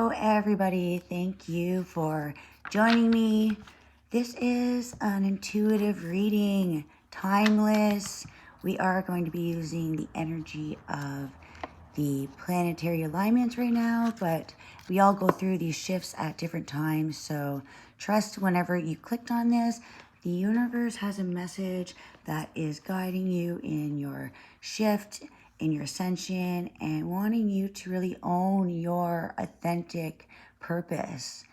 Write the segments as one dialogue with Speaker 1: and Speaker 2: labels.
Speaker 1: Hello everybody, thank you for joining me. This is an intuitive reading, timeless. We are going to be using the energy of the planetary alignments right now, but we all go through these shifts at different times, so trust whenever you clicked on this, the universe has a message that is guiding you in your shift, in your ascension, and wanting you to really own your authentic purpose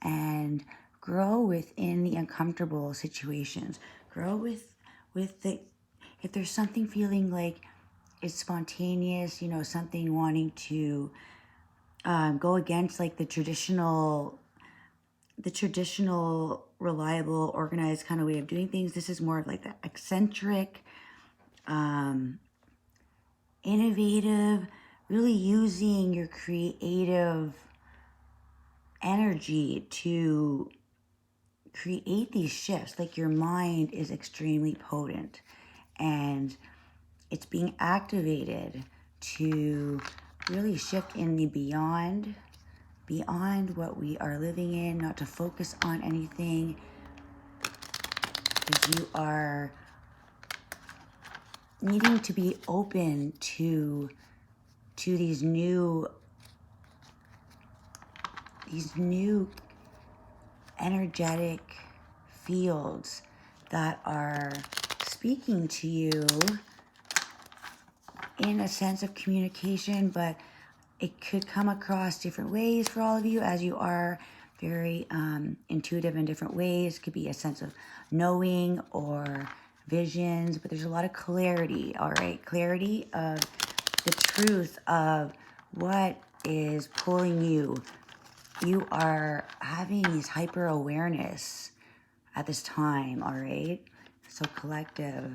Speaker 1: and grow within the uncomfortable situations. Grow with the, if there's something feeling like it's spontaneous, you know, something wanting to go against like the traditional reliable, organized kind of way of doing things. This is more of like the eccentric, innovative, really using your creative energy to create these shifts. Like your mind is extremely potent and it's being activated to really shift in the beyond what we are living in, not to focus on anything, because you are needing to be open to these new energetic fields that are speaking to you in a sense of communication, but it could come across different ways for all of you, as you are very intuitive in different ways. It could be a sense of knowing or visions, but there's a lot of clarity, all right? Clarity of the truth of what is pulling you. You are having these hyper awareness at this time, all right? So collective,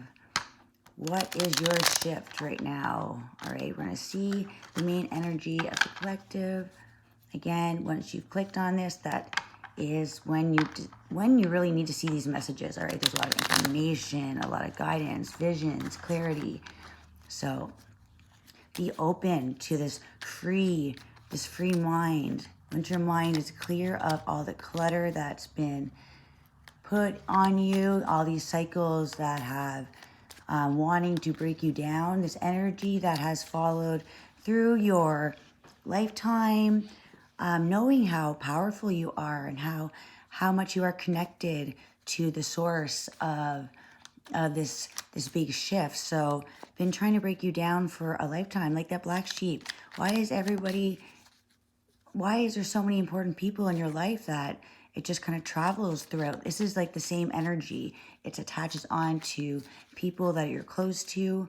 Speaker 1: what is your shift right now? All right, we're going to see the main energy of the collective. Again, once you've clicked on this, that is when you really need to see these messages. All right, there's a lot of information, a lot of guidance, visions, clarity. So be open to this free mind. Once your mind is clear of all the clutter that's been put on you, all these cycles that have wanting to break you down, this energy that has followed through your lifetime, knowing how powerful you are and how much you are connected to the source of this big shift. So been trying to break you down for a lifetime, like that black sheep. Why is there so many important people in your life that it just kind of travels throughout? This is like the same energy. It attaches on to people that you're close to.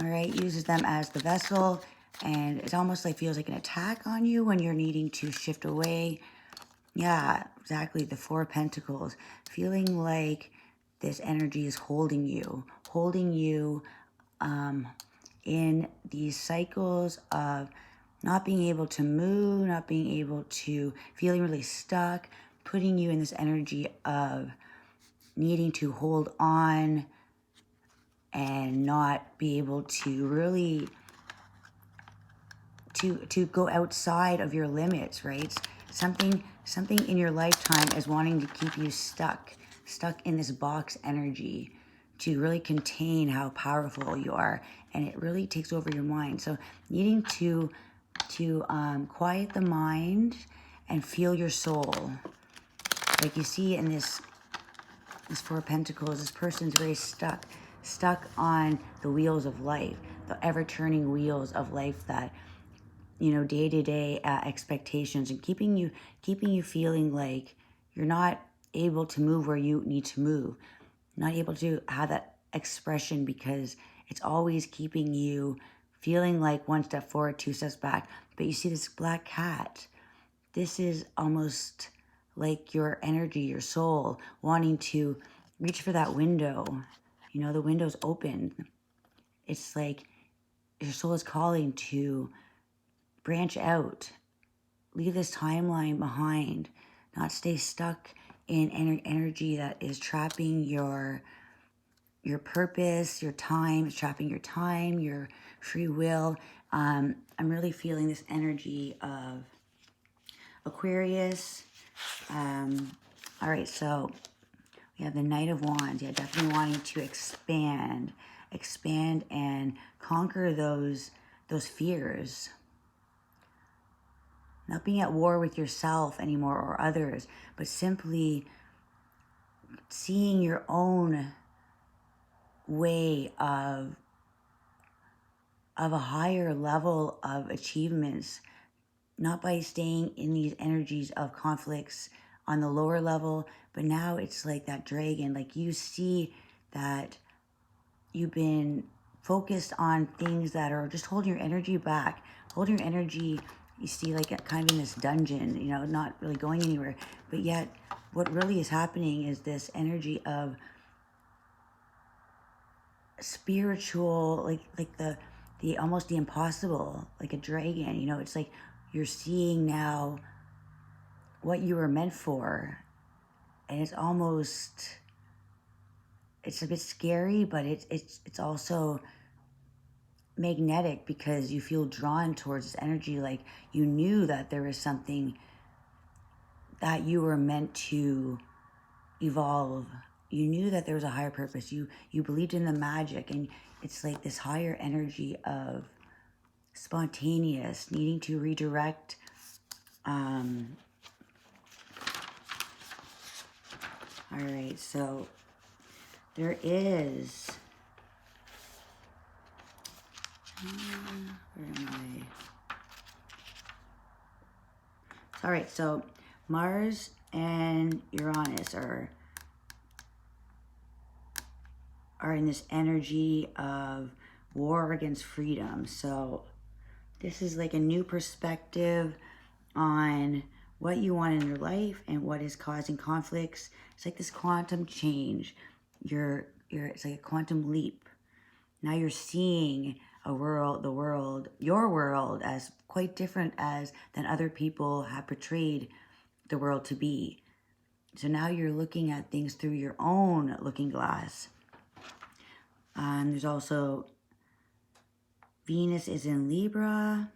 Speaker 1: All right, uses them as the vessel, and it almost like feels like an attack on you when you're needing to shift away. Yeah, exactly. The Four of Pentacles, feeling like this energy is holding you in these cycles of not being able to move, not being able to, feeling really stuck, putting you in this energy of needing to hold on and not be able to really to go outside of your limits, right? Something in your lifetime is wanting to keep you stuck in this box energy, to really contain how powerful you are, and it really takes over your mind. So needing to quiet the mind and feel your soul. Like you see in this Four of Pentacles, this person's very stuck on the wheels of life, the ever-turning wheels of life that, you know, day-to-day expectations, and keeping you feeling like you're not able to move where you need to move, not able to have that expression, because it's always keeping you feeling like one step forward, two steps back. But you see this black cat. This is almost like your energy, your soul, wanting to reach for that window. You know, the window's open. It's like your soul is calling to branch out, leave this timeline behind, not stay stuck in energy that is trapping your purpose, your time. It's trapping your time, your free will. I'm really feeling this energy of Aquarius. All right, so we have the Knight of Wands. Yeah, definitely wanting to expand and conquer those fears. Not being at war with yourself anymore or others, but simply seeing your own way of a higher level of achievements, not by staying in these energies of conflicts on the lower level, but now it's like that dragon. Like, you see that you've been focused on things that are just holding your energy back, holding your energy, you see, like kind of in this dungeon, you know, not really going anywhere. But yet what really is happening is this energy of spiritual, like the almost the impossible, like a dragon, you know. It's like you're seeing now what you were meant for, and it's almost, it's a bit scary, but it's also magnetic, because you feel drawn towards this energy. Like, you knew that there was something that you were meant to evolve. You knew that there was a higher purpose. You believed in the magic, and it's like this higher energy of spontaneous, needing to redirect. All right, so there is, where am I? All right, so Mars and Uranus are in this energy of war against freedom. So this is like a new perspective on what you want in your life and what is causing conflicts. It's like this quantum change. It's like a quantum leap. Now you're seeing a world, your world, as quite different than other people have portrayed the world to be. So now you're looking at things through your own looking glass. There's also Venus is in Libra.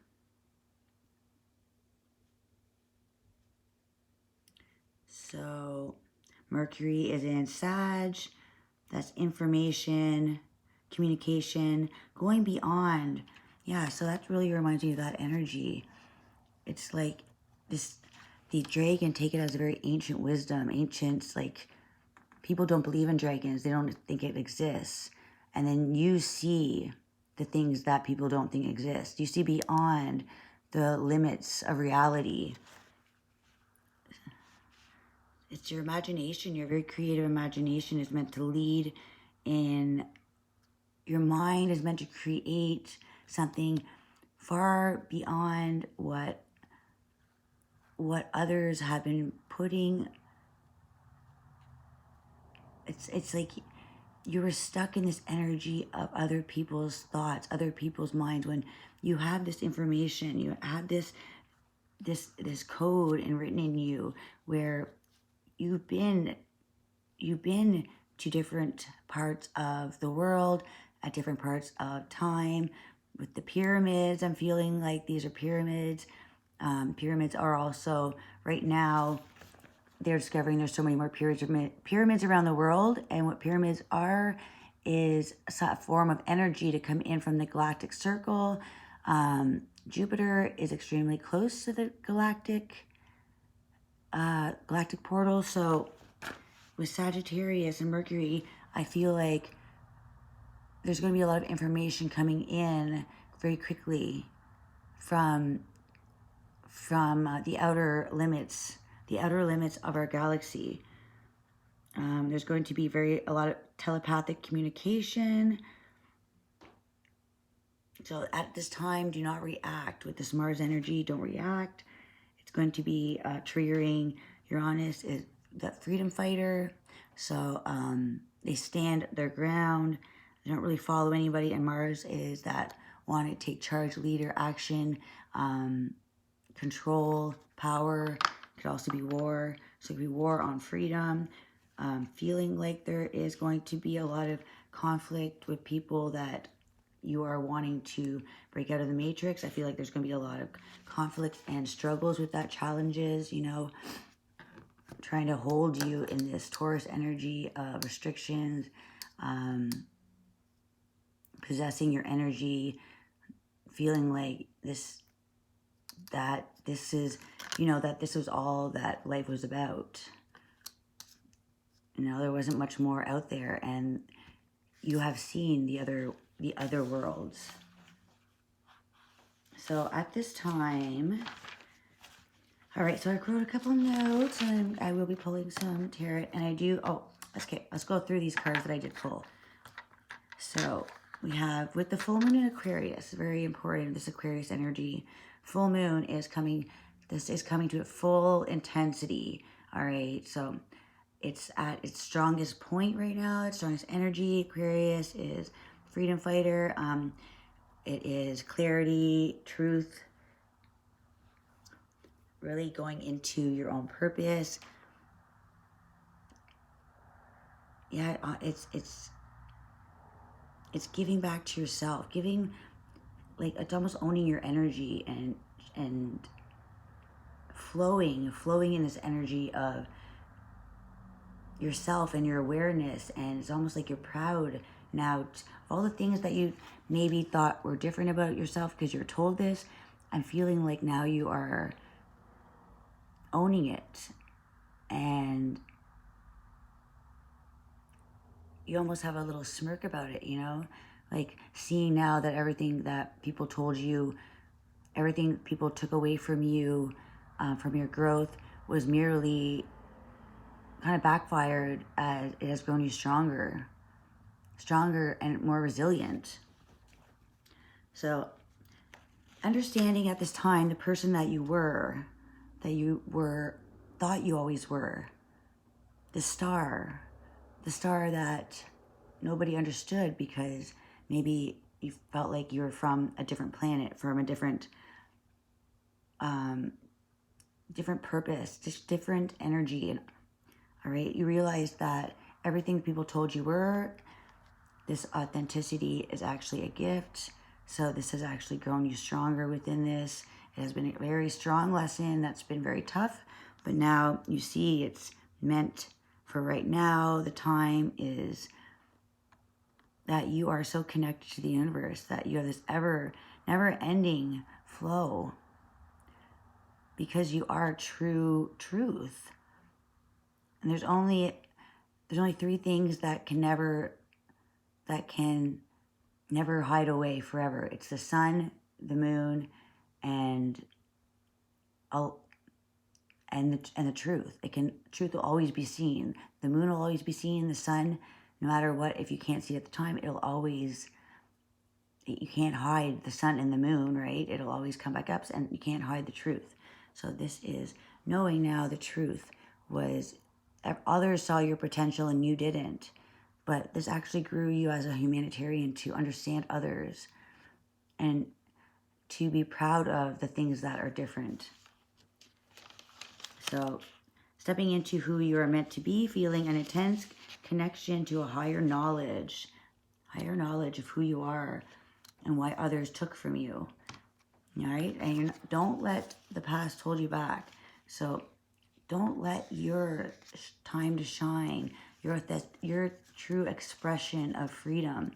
Speaker 1: So Mercury is in Sag. That's information, communication, going beyond. Yeah, so that really reminds me of that energy. It's like this, the dragon, take it as a very ancient wisdom. Ancients, like, people don't believe in dragons. They don't think it exists. And then you see the things that people don't think exist. You see beyond the limits of reality. It's your imagination. Your very creative imagination is meant to lead in. Your mind is meant to create something far beyond what others have been putting. It's like you were stuck in this energy of other people's thoughts, other people's minds. When you have this information, you have this code written in you, where you've been to different parts of the world at different parts of time. With the pyramids, I'm feeling like these are pyramids. Pyramids are also, right now, they're discovering there's so many more pyramids around the world. And what pyramids are is a form of energy to come in from the galactic circle. Jupiter is extremely close to the galactic portal. So with Sagittarius and Mercury, I feel like there's going to be a lot of information coming in very quickly from the outer limits of our galaxy. There's going to be a lot of telepathic communication. So at this time, do not react. With this Mars energy, don't react. It's going to be triggering. Uranus is that freedom fighter. So they stand their ground. They don't really follow anybody. And Mars is that want to take charge, leader, action, control, power. It could also be war. So it could be war on freedom. Feeling like there is going to be a lot of conflict with people that you are wanting to break out of the matrix. I feel like there's going to be a lot of conflict and struggles with that, challenges, you know, trying to hold you in this Taurus energy of restrictions, possessing your energy, feeling like that this is, you know, that this was all that life was about. You know, there wasn't much more out there, and you have seen the other worlds. So at this time, all right, so I wrote a couple notes, and I will be pulling some tarot, and I do, oh, okay, let's go through these cards that I did pull. So we have, with the full moon in Aquarius, very important, this Aquarius energy, full moon is coming, this is coming to a full intensity, all right? So it's at its strongest point right now, its strongest energy. Aquarius is freedom fighter. It is clarity, truth, really going into your own purpose. Yeah, it's giving back to yourself, giving, like, it's almost owning your energy and flowing in this energy of yourself and your awareness. And it's almost like you're proud now of all the things that you maybe thought were different about yourself because you're told this. I'm feeling like now you are owning it, and you almost have a little smirk about it, you know, like seeing now that everything that people told you, everything people took away from you, from your growth, was merely kind of backfired, as it has grown you stronger and more resilient. So understanding at this time the person that you were, thought you always were, the star that nobody understood because maybe you felt like you were from a different planet, from a different purpose, just different energy. And all right, you realize that everything people told you were, this authenticity is actually a gift. So this has actually grown you stronger within this. It has been a very strong lesson that's been very tough, but now you see it's meant for right now. The time is that you are so connected to the universe, that you have this never-ending flow, because you are true truth. And there's only 3 things that can never hide away forever. It's the sun, the moon, and the truth. Truth will always be seen. The moon will always be seen. The sun, no matter what, if you can't see it at the time, you can't hide the sun and the moon, right? It'll always come back up, and you can't hide the truth. So this is knowing now the truth was, others saw your potential and you didn't. But this actually grew you as a humanitarian to understand others and to be proud of the things that are different. So stepping into who you are meant to be, feeling an intense connection to a higher knowledge of who you are and why others took from you. All right? And don't let the past hold you back. So don't let your time to shine, your true expression of freedom.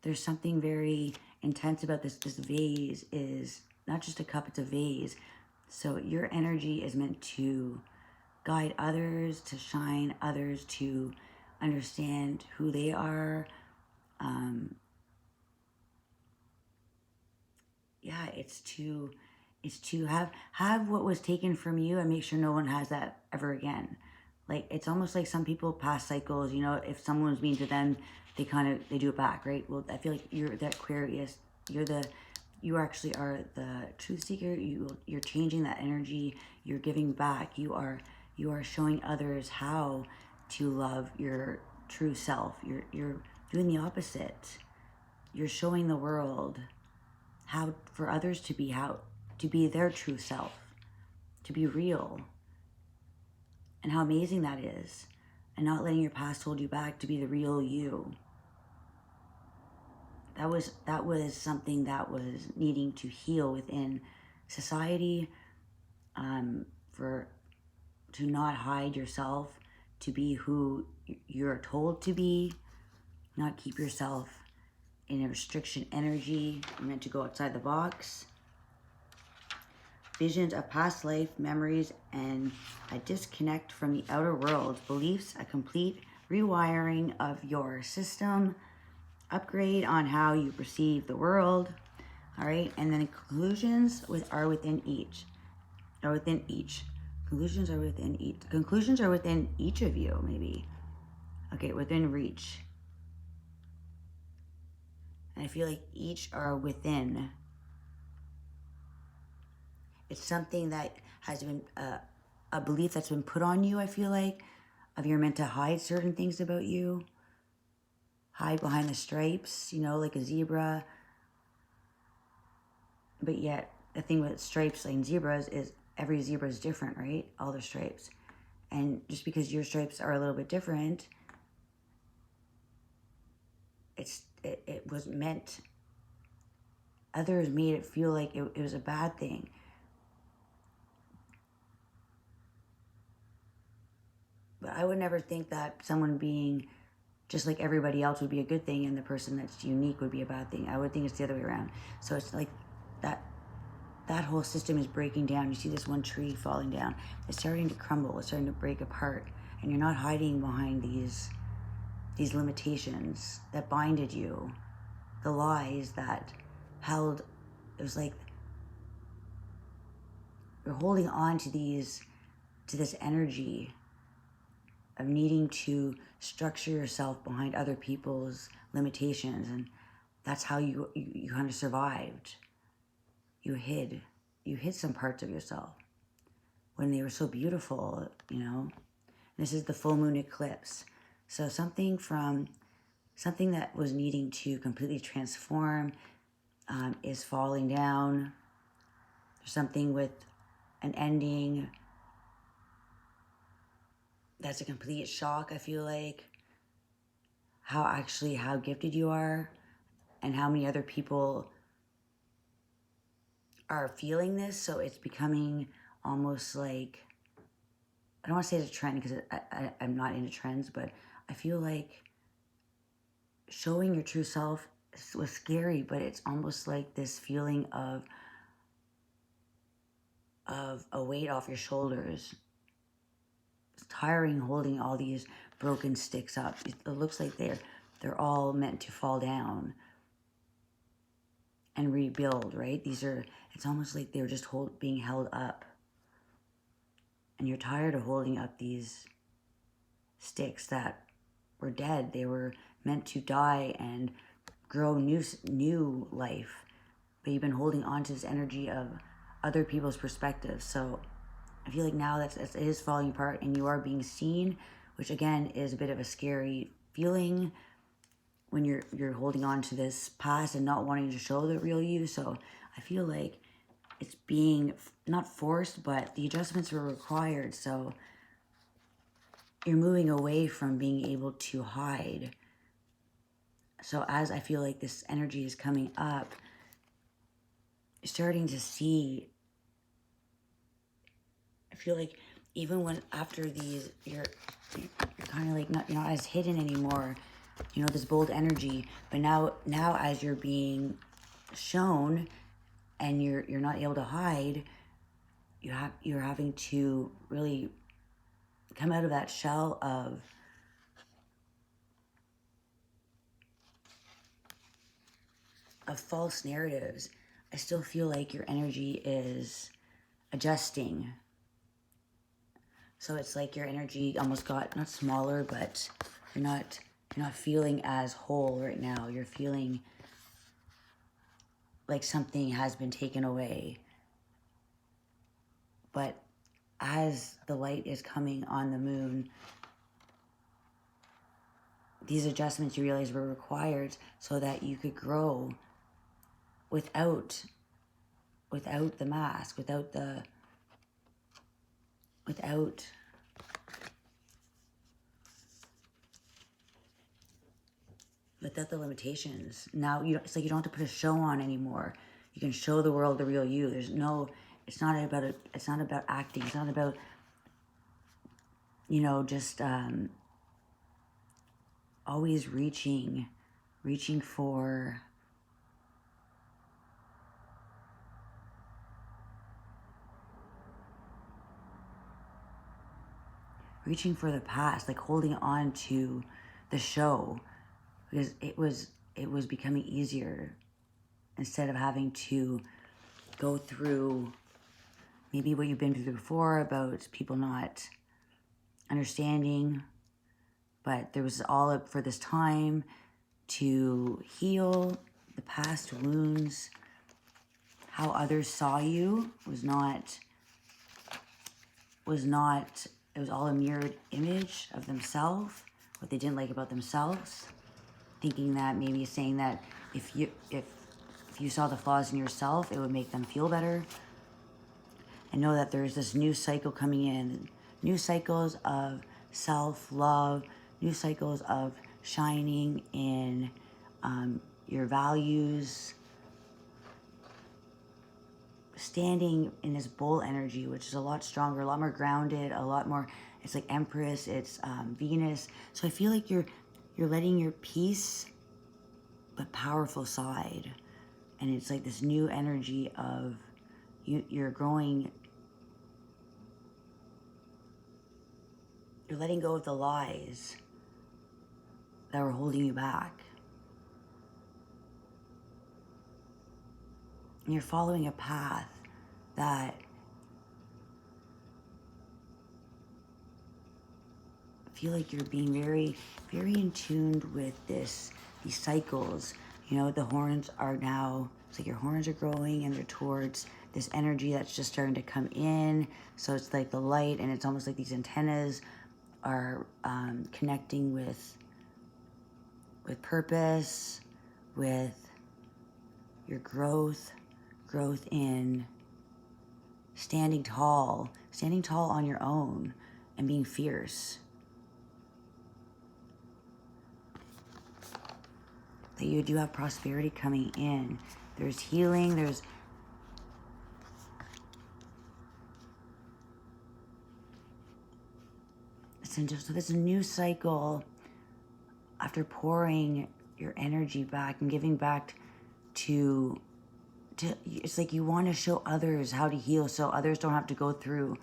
Speaker 1: There's something very intense about this. This vase is not just a cup, it's a vase. So your energy is meant to guide others, to shine others, to understand who they are. It's to have what was taken from you and make sure no one has that ever again. Like, it's almost like some people pass cycles, you know, if someone was mean to them, they do it back, right? Well, I feel like you're that Aquarius. You actually are the truth seeker. You're changing that energy. You're giving back. You are showing others how to love your true self. You're doing the opposite. You're showing the world how for others to be their true self, to be real, and how amazing that is, and not letting your past hold you back to be the real you. that was something that was needing to heal within society, to not hide yourself, to be who you're told to be, not keep yourself in a restriction energy. You're meant to go outside the box. Visions of past life memories and a disconnect from the outer world. Beliefs, a complete rewiring of your system. Upgrade on how you perceive the world. All right, and then conclusions are within each. Conclusions are within each. Conclusions are within each of you, maybe. Okay, within reach. And I feel like each are within. It's something that has been a belief that's been put on you, I feel like, of you're meant to hide certain things about you. Hide behind the stripes, you know, like a zebra. But yet, the thing with stripes and zebras is every zebra is different, right? All their stripes. And just because your stripes are a little bit different, it was meant, others made it feel like it was a bad thing. But I would never think that someone being just like everybody else would be a good thing and the person that's unique would be a bad thing. I would think it's the other way around. So it's like that whole system is breaking down. You see this one tree falling down. It's starting to crumble. It's starting to break apart. And you're not hiding behind these limitations that binded you. The lies that held, it was like you're holding on to this energy of needing to structure yourself behind other people's limitations. And that's how you kind of survived. You hid some parts of yourself when they were so beautiful, you know. This is the full moon eclipse. So something that was needing to completely transform is falling down. There's something with an ending that's a complete shock, I feel like. How gifted you are and how many other people are feeling this. So it's becoming almost like, I don't want to say it's a trend because I'm not into trends, but I feel like showing your true self was scary, but it's almost like this feeling of a weight off your shoulders. It's tiring holding all these broken sticks up. It looks like they're all meant to fall down and rebuild, right? It's almost like they're just being held up. And you're tired of holding up these sticks that were dead. They were meant to die and grow new life. But you've been holding on to this energy of other people's perspectives. So I feel like now it is falling apart and you are being seen, which again is a bit of a scary feeling when you're holding on to this past and not wanting to show the real you. So I feel like it's being not forced, but the adjustments were required. So you're moving away from being able to hide. So as I feel like this energy is coming up, you're starting to see, I feel like even when after these, you're kind of like not, you're not as hidden anymore, you know, this bold energy. But now as you're being shown and you're not able to hide, you're having to really come out of that shell of false narratives. I still feel like your energy is adjusting. So it's like your energy almost got not smaller, but you're not feeling as whole right now. You're feeling like something has been taken away. But as the light is coming on the moon, these adjustments you realize were required so that you could grow without the mask, without without the limitations. Now it's like you don't have to put a show on anymore. You can show the world the real you. There's no, it's not about acting. It's not about, just always reaching for the past, like holding on to the show, because it was becoming easier instead of having to go through maybe what you've been through before about people not understanding. But there was all up for this time to heal the past wounds. How others saw you was not, it was all a mirrored image of themselves, what they didn't like about themselves, thinking that maybe saying that if you saw the flaws in yourself, it would make them feel better. And know that there's this new cycle coming in, new cycles of self-love, new cycles of shining in your values, standing in this bull energy, which is a lot stronger, a lot more grounded, a lot more, it's like Empress, it's Venus. So I feel like you're letting your peace but powerful side, and it's like this new energy of you're growing, you're letting go of the lies that were holding you back. And you're following a path that I feel like you're being very, very in tune with these cycles. The horns are now, it's like your horns are growing and they're towards this energy that's just starting to come in. So it's like the light, and it's almost like these antennas are connecting with purpose, with your growth in standing tall on your own and being fierce. That you do have prosperity coming in. There's healing, there's so there's a new cycle after pouring your energy back and giving back to it's like you want to show others how to heal so others don't have to go through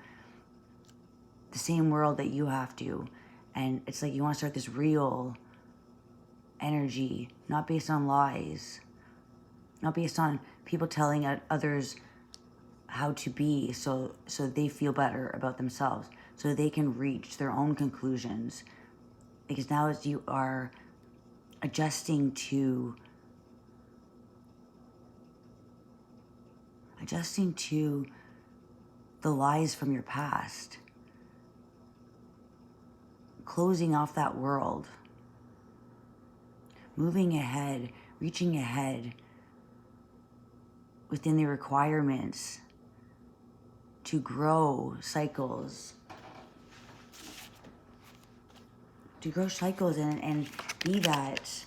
Speaker 1: the same world that you have to. And it's like you want to start this real energy, not based on lies, not based on people telling others how to be so they feel better about themselves, so they can reach their own conclusions. Because now as you are adjusting to the lies from your past, closing off that world, moving ahead, reaching ahead within the requirements to grow cycles, and be that,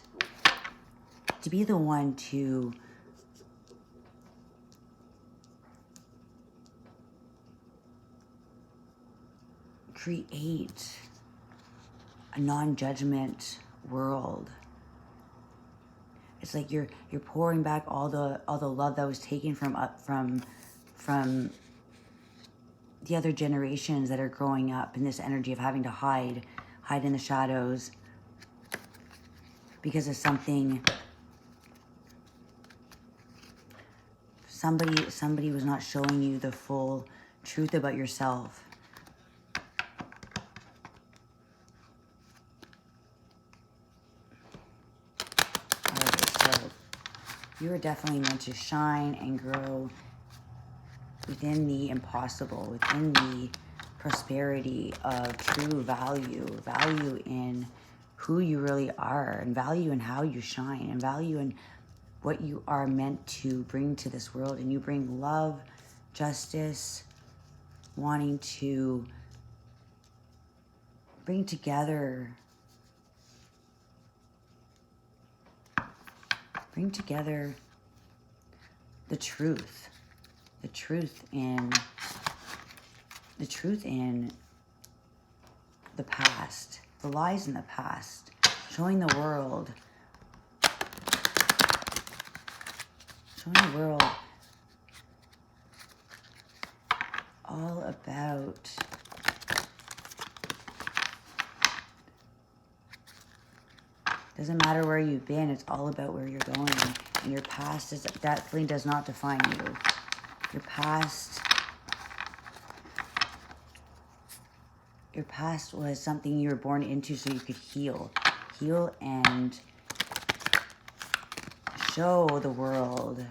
Speaker 1: to be the one to create a non-judgment world. It's like you're pouring back all the love that was taken from the other generations that are growing up in this energy of having to hide in the shadows because of something somebody was not showing you the full truth about yourself. You are definitely meant to shine and grow within the impossible, within the prosperity of true value in who you really are, and value in how you shine, and value in what you are meant to bring to this world. And you bring love, justice, wanting to bring together bring together the truth in the past, the lies in the past, showing the world all about doesn't matter where you've been, it's all about where you're going. And your past definitely does not define you. Your past was something you were born into so you could heal and show the world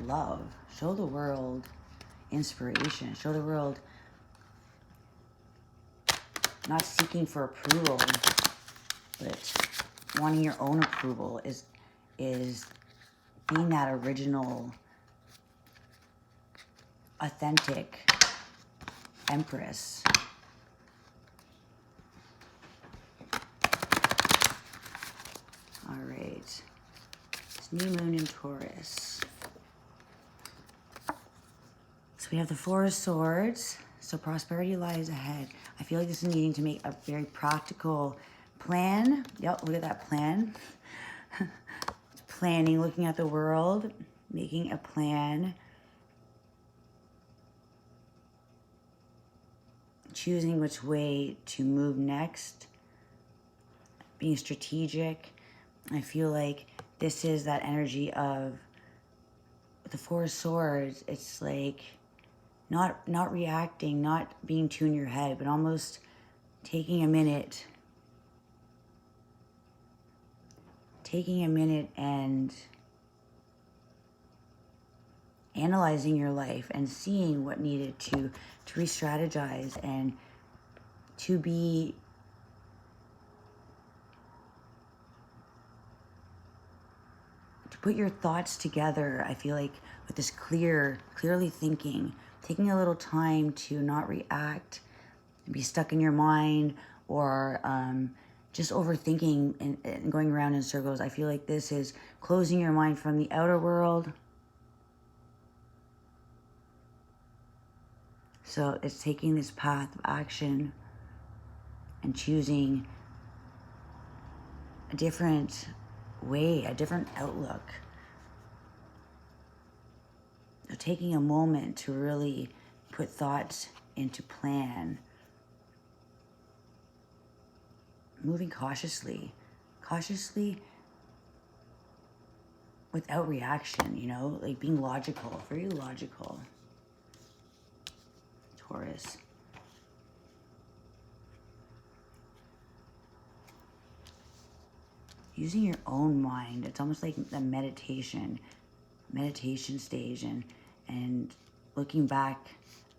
Speaker 1: love, show the world inspiration, show the world not seeking for approval, but wanting your own approval is being that original, authentic empress. All right. It's new moon in Taurus. So we have the Four of Swords. So prosperity lies ahead. I feel like this is needing to make a very practical plan. Yep, look at that plan. Planning, looking at the world, making a plan. Choosing which way to move next. Being strategic. I feel like this is that energy of the Four of Swords. It's like not reacting, not being too in your head, but almost taking a minute and analyzing your life and seeing what needed to re-strategize and to put your thoughts together. I feel like with this clearly thinking, taking a little time to not react and be stuck in your mind or just overthinking and going around in circles. I feel like this is closing your mind from the outer world. So it's taking this path of action and choosing a different way, a different outlook. So taking a moment to really put thoughts into plan. Moving cautiously without reaction, you know, like being logical, very logical. Taurus. Using your own mind. It's almost like a meditation stage and looking back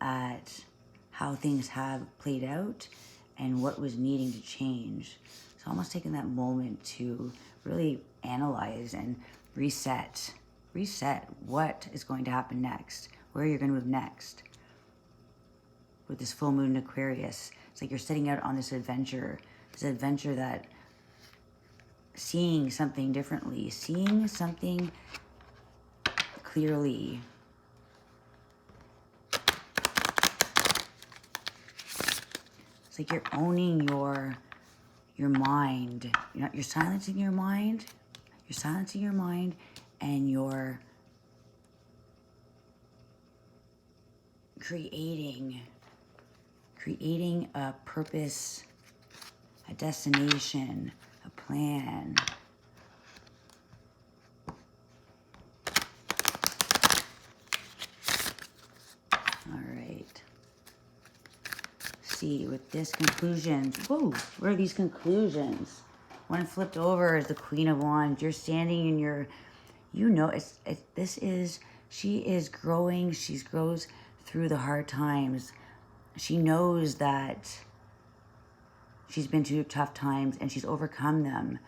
Speaker 1: at how things have played out and what was needing to change. So almost taking that moment to really analyze and reset what is going to happen next, where you're going to move next. With this full moon in Aquarius, it's like you're setting out on this adventure that seeing something differently, seeing something clearly. It's like you're owning your mind. You're silencing your mind. You're silencing your mind, and you're creating a purpose, a destination, a plan. All right. See, with this conclusion, whoa, where are these conclusions? One flipped over is the Queen of Wands. You're standing in your, you know, she is growing. She grows through the hard times. She knows that she's been through tough times and she's overcome them.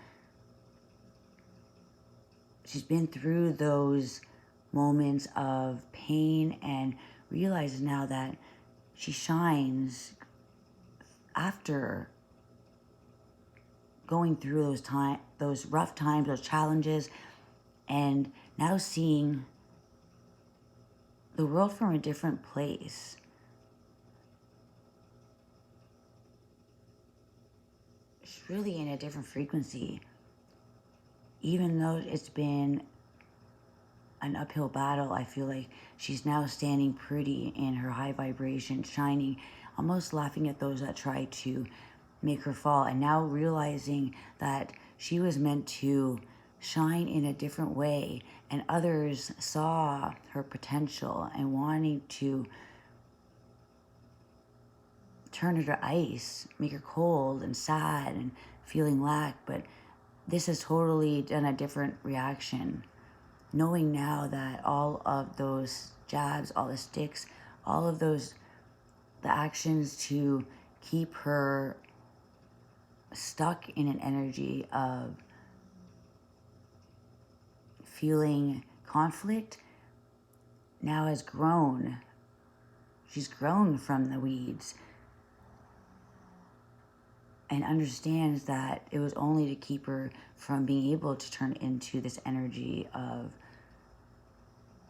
Speaker 1: She's been through those moments of pain and realizes now that she shines after going through those rough times, those challenges, and now seeing the world from a different place. She's really in a different frequency. Even though it's been an uphill battle, I feel like she's now standing pretty in her high vibration, shining, almost laughing at those that try to make her fall, and now realizing that she was meant to shine in a different way, and others saw her potential and wanting to turn her to ice, make her cold and sad and feeling lack. But this has totally done a different reaction, knowing now that all of those jabs, all the sticks, all of those, the actions to keep her stuck in an energy of feeling conflict, now has grown. She's grown from the weeds and understands that it was only to keep her from being able to turn into this energy of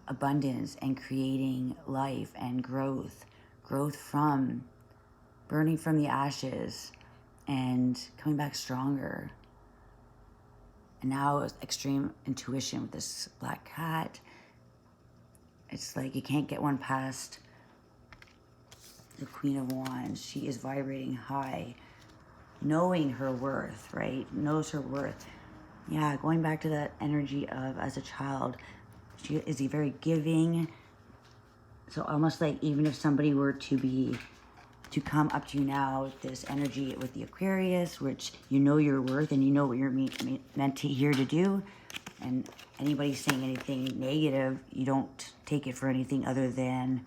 Speaker 1: abundance and creating life and growth from burning from the ashes and coming back stronger. And now it's extreme intuition with this black cat. It's like you can't get one past the Queen of Wands. She is vibrating high, knowing her worth, right? Knows her worth. Yeah, going back to that energy of as a child, she is a very giving. So almost like even if somebody were to come up to you now with this energy with the Aquarius, which you know your worth and you know what you're meant to here to do, and anybody saying anything negative, you don't take it for anything other than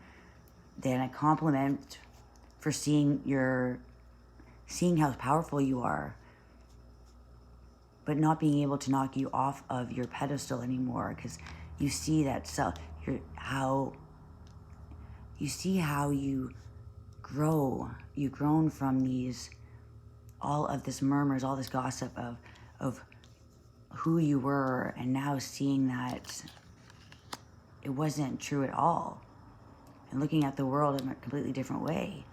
Speaker 1: a compliment for seeing how powerful you are, but not being able to knock you off of your pedestal anymore, because you see that how you grow. You've grown from all of this murmurs, all this gossip of who you were, and now seeing that it wasn't true at all, and looking at the world in a completely different way.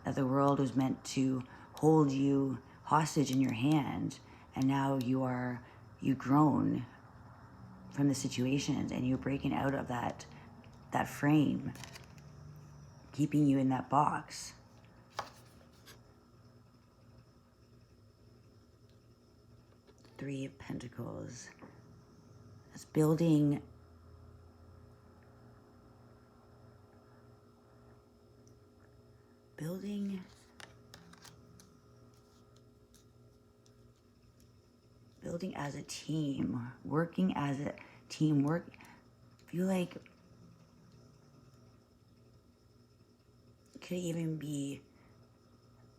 Speaker 1: That the world was meant to hold you hostage in your hand, and now you've grown from the situations, and you're breaking out of that frame, keeping you in that box. Three of Pentacles. It's building as a team, working as a team. Feel like it could even be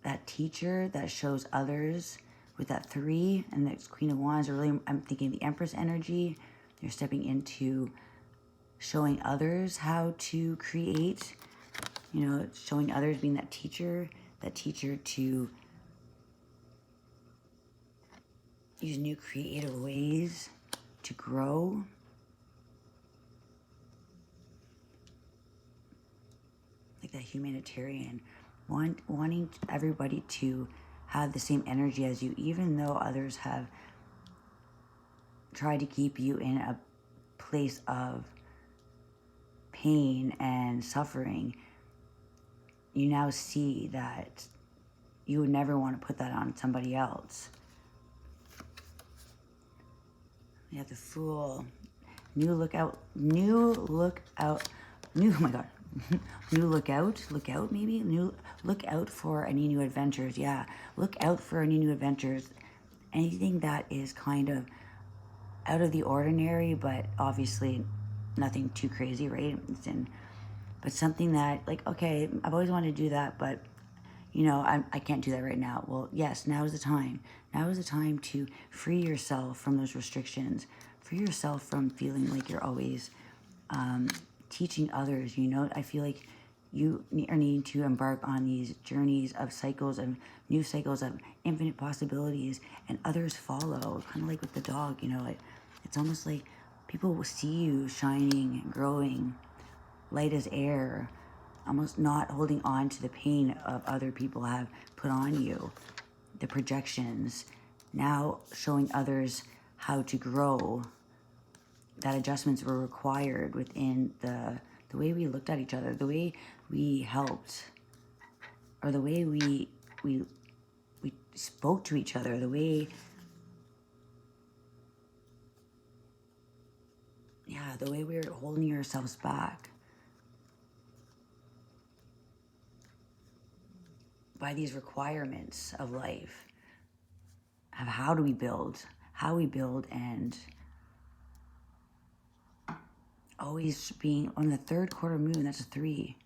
Speaker 1: that teacher that shows others with that 3 and the Queen of Wands. Really, I'm thinking the Empress energy. You're stepping into showing others how to create, showing others, being that teacher to use new creative ways to grow. Like that humanitarian, wanting everybody to have the same energy as you, even though others have tried to keep you in a place of pain and suffering. You now see that you would never want to put that on somebody else. You have the Fool. Look out, maybe. Look out for any new adventures. Yeah, look out for any new adventures. Anything that is kind of out of the ordinary, but obviously nothing too crazy, right? But something that, like, okay, I've always wanted to do that, but I can't do that right now. Well, yes, now is the time. Now is the time to free yourself from those restrictions. Free yourself from feeling like you're always teaching others. I feel like You are needing to embark on these journeys of cycles, of new cycles of infinite possibilities, and others follow. Kind of like with the dog, you know, it's almost like people will see you shining and growing, light as air, almost not holding on to the pain of other people have put on you, the projections, now showing others how to grow, that adjustments were required within the way we looked at each other, the way we helped, or the way we spoke to each other, the way, yeah, the way we were holding ourselves back by these requirements of life, of how do we build, and always being on the third quarter moon. That's a 3.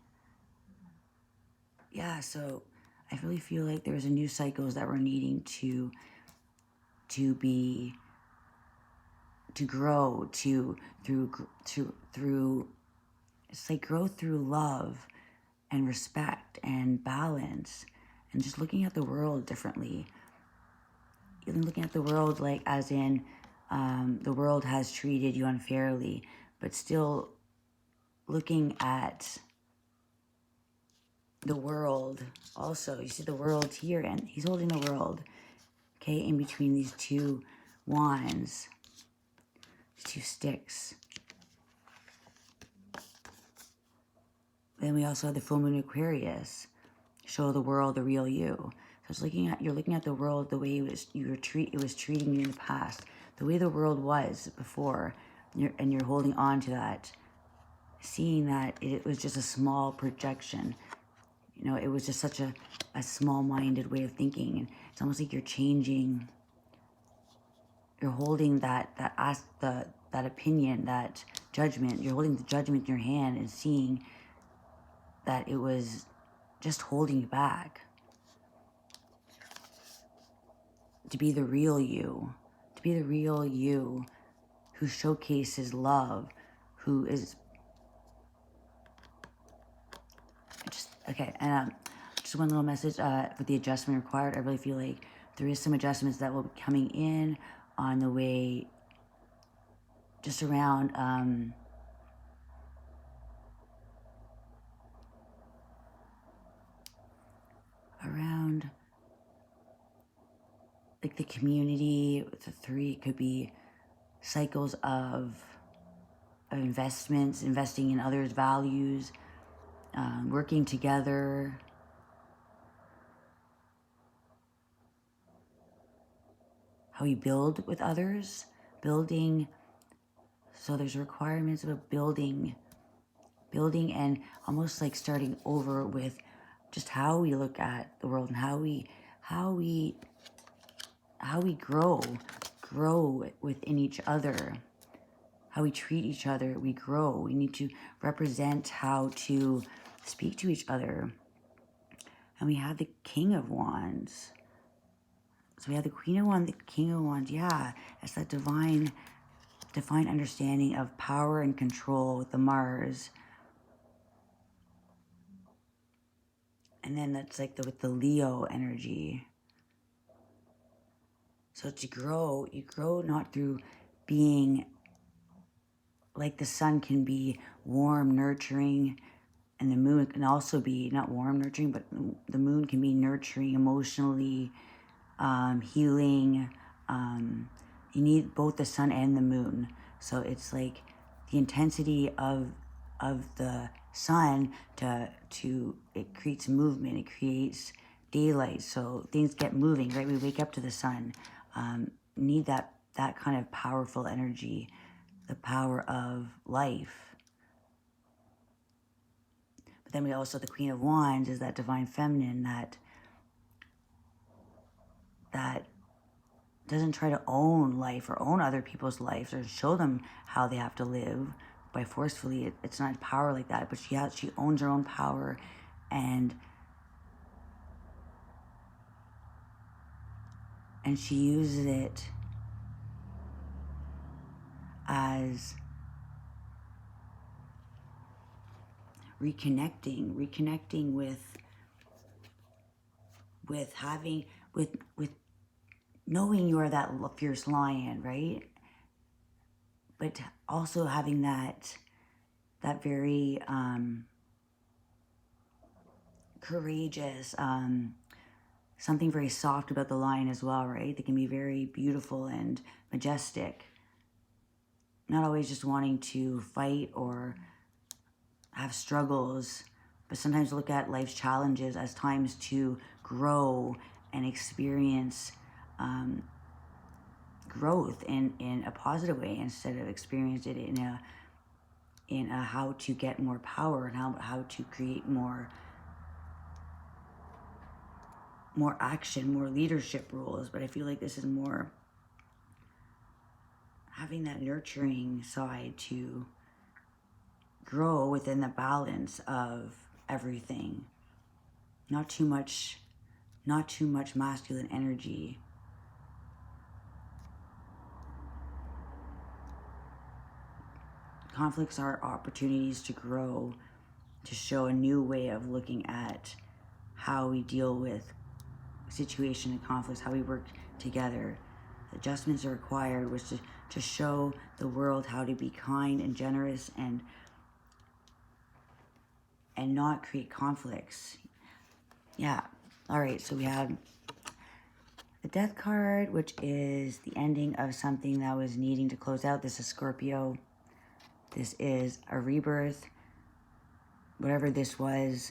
Speaker 1: Yeah, so I really feel like there's a new cycles that we're needing to grow, through it's like growth through love and respect and balance, and just looking at the world differently. Even looking at the world like as in the world has treated you unfairly, but still looking at the world also. You see the world here, and he's holding the world, okay, in between these 2 wands, these 2 sticks. Then we also have the full moon Aquarius, show the world the real you. So it's you're looking at the world the way it was treating you in the past, the way the world was before, and you're holding on to that, seeing that it was just a small projection. You know, it was just such a small-minded way of thinking, and it's almost like you're changing. You're holding that opinion, that judgment. You're holding the judgment in your hand and seeing that it was just holding you back. To be the real you. To be the real you who showcases love, who is... Okay, and just one little message with the adjustment required. I really feel like there is some adjustments that will be coming in on the way, just around like the community. With the 3, it could be cycles of investments, investing in others' values, working together. How we build with others, building. So there's requirements of building, and almost like starting over with just how we look at the world, and how we grow within each other, how we treat each other. We grow. We need to represent how to speak to each other. And we have the King of Wands. So we have the Queen of Wands, the King of Wands. Yeah, it's that divine understanding of power and control with the Mars. And then that's like with the Leo energy. So to grow, you grow not through being like the sun can be warm, nurturing, and the moon can also be not warm, nurturing, but the moon can be nurturing emotionally, healing. You need both the sun and the moon. So it's like the intensity of the sun it creates movement, it creates daylight, so things get moving, right? We wake up to the sun. Need that kind of powerful energy, the power of life. But then we also, the Queen of Wands is that divine feminine that doesn't try to own life or own other people's lives or show them how they have to live by forcefully. It's not power like that, but she owns her own power, and she uses it as reconnecting with having, with knowing you are that fierce lion, right? But also having that very courageous, something very soft about the lion as well, right? They can be very beautiful and majestic. Not always just wanting to fight or have struggles, but sometimes look at life's challenges as times to grow and experience growth in a positive way, instead of experience it in a how to get more power and how to create more action, more leadership roles. But I feel like this is more having that nurturing side to grow within the balance of everything. Not too much masculine energy. Conflicts are opportunities to grow, to show a new way of looking at how we deal with situation and conflicts, how we work together. Adjustments are required, which to show the world how to be kind and generous and not create conflicts. Yeah. All right. So we have the Death card, which is the ending of something that was needing to close out. This is Scorpio. This is a rebirth. Whatever this was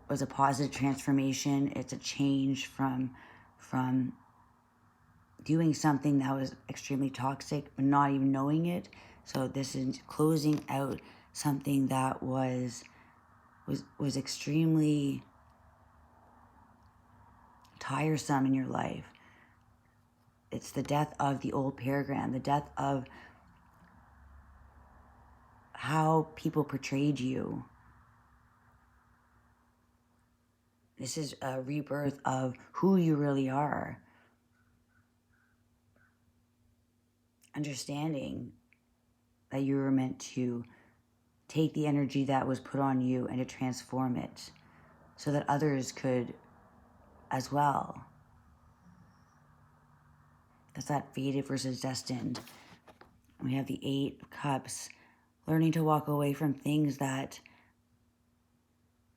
Speaker 1: a positive transformation. It's a change from doing something that was extremely toxic, but not even knowing it. So this is closing out something that was extremely tiresome in your life. It's the death of the old paradigm, the death of how people portrayed you. This is a rebirth of who you really are. Understanding that you were meant to take the energy that was put on you and to transform it so that others could as well. That's that fated versus destined. We have the 8 of Cups, learning to walk away from things that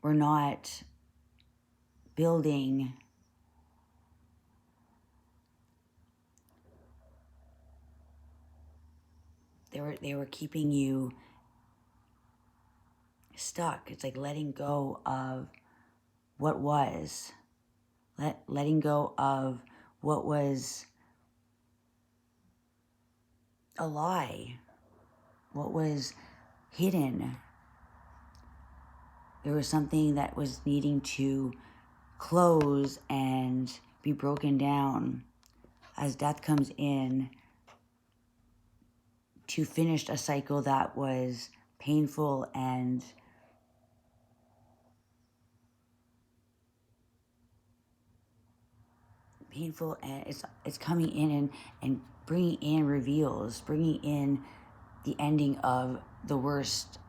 Speaker 1: were not building they were keeping you stuck. It's like letting go of what was. Letting go of what was a lie, what was hidden. There was something that was needing to close and be broken down as death comes in to finish a cycle that was painful and it's coming in and bringing in reveals, bringing in the ending of the worst,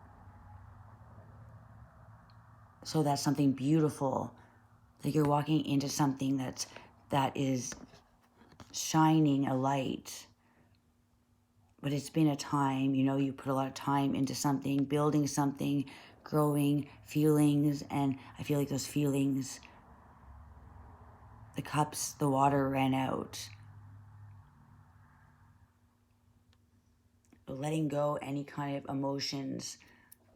Speaker 1: so that's something beautiful. Like you're walking into something that is shining a light. But it's been a time, you put a lot of time into something, building something, growing feelings, and I feel like those feelings, the cups, the water ran out. But letting go any kind of emotions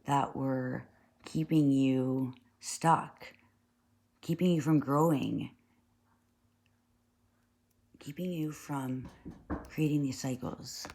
Speaker 1: that were keeping you stuck, keeping you from growing, keeping you from creating these cycles.